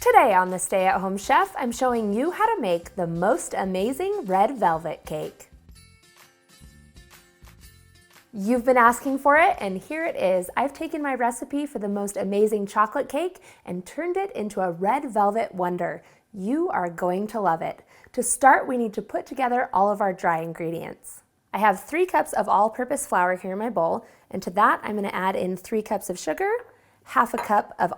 Today on the Stay at Home Chef, I'm showing you how to make the most amazing red velvet cake. You've been asking for it, and here it is. I've taken my recipe for the most amazing chocolate cake and turned it into a red velvet wonder. You are going to love it. To start, we need to put together all of our dry ingredients. I have 3 cups of all-purpose flour here in my bowl, and to that I'm going to add in 3 cups of sugar, half a cup of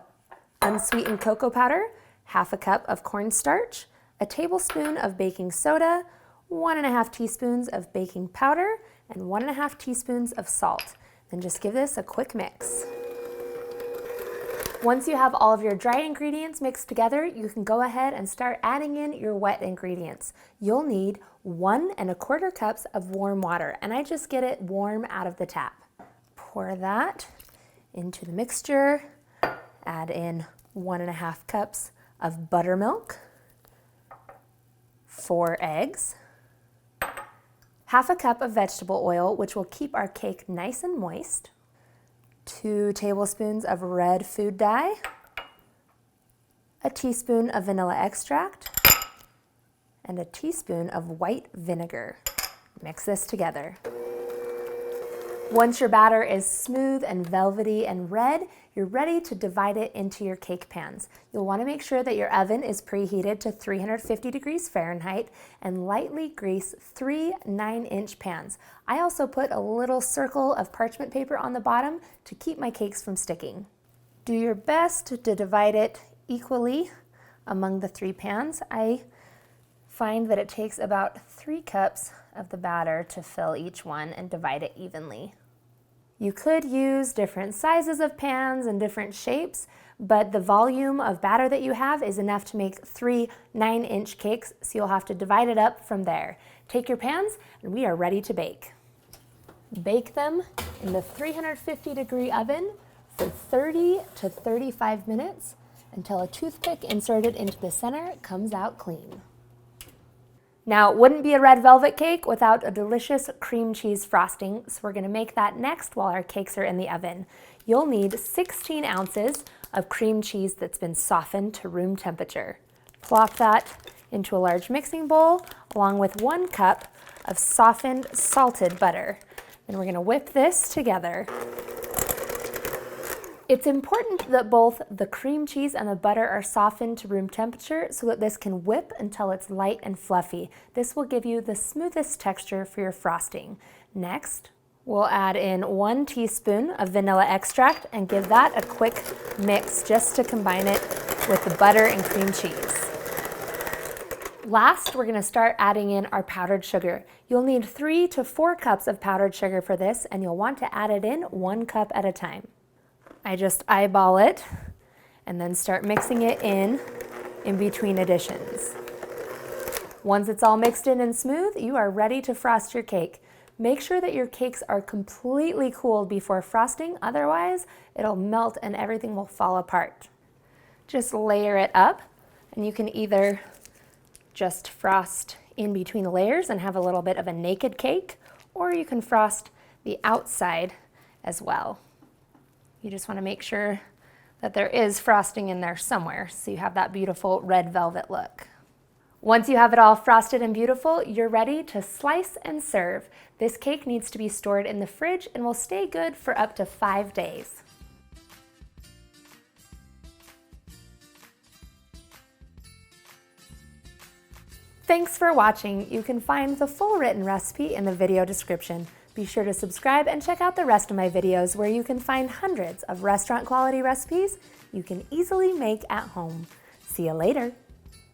unsweetened cocoa powder, half a cup of cornstarch, a tablespoon of baking soda, 1.5 teaspoons of baking powder, and 1.5 teaspoons of salt. Then just give this a quick mix. Once you have all of your dry ingredients mixed together, you can go ahead and start adding in your wet ingredients. You'll need 1.25 cups of warm water, and I just get it warm out of the tap. Pour that into the mixture, add in 1.5 cups of buttermilk, 4 eggs, half a cup of vegetable oil, which will keep our cake nice and moist, 2 tablespoons of red food dye, a teaspoon of vanilla extract, and a teaspoon of white vinegar. Mix this together. Once your batter is smooth and velvety and red, you're ready to divide it into your cake pans. You'll want to make sure that your oven is preheated to 350 degrees Fahrenheit and lightly grease 3 9-inch pans. I also put a little circle of parchment paper on the bottom to keep my cakes from sticking. Do your best to divide it equally among the 3 pans. I find that it takes about 3 cups of the batter to fill each one and divide it evenly. You could use different sizes of pans and different shapes, but the volume of batter that you have is enough to make 3 9-inch cakes, so you'll have to divide it up from there. Take your pans and we are ready to bake. Bake them in the 350 degree oven for 30 to 35 minutes until a toothpick inserted into the center comes out clean. Now, it wouldn't be a red velvet cake without a delicious cream cheese frosting, so we're going to make that next while our cakes are in the oven. You'll need 16 ounces of cream cheese that's been softened to room temperature. Plop that into a large mixing bowl along with 1 cup of softened salted butter. Then we're going to whip this together. It's important that both the cream cheese and the butter are softened to room temperature so that this can whip until it's light and fluffy. This will give you the smoothest texture for your frosting. Next, we'll add in 1 teaspoon of vanilla extract and give that a quick mix just to combine it with the butter and cream cheese. Last, we're going to start adding in our powdered sugar. You'll need 3 to 4 cups of powdered sugar for this, and you'll want to add it in 1 cup at a time. I just eyeball it and then start mixing it in between additions. Once it's all mixed in and smooth, you are ready to frost your cake. Make sure that your cakes are completely cooled before frosting, otherwise it'll melt and everything will fall apart. Just layer it up, and you can either just frost in between the layers and have a little bit of a naked cake, or you can frost the outside as well. You just want to make sure that there is frosting in there somewhere so you have that beautiful red velvet look. Once you have it all frosted and beautiful, you're ready to slice and serve. This cake needs to be stored in the fridge and will stay good for up to 5 days. Thanks for watching. You can find the full written recipe in the video description. Be sure to subscribe and check out the rest of my videos where you can find hundreds of restaurant quality recipes you can easily make at home. See you later.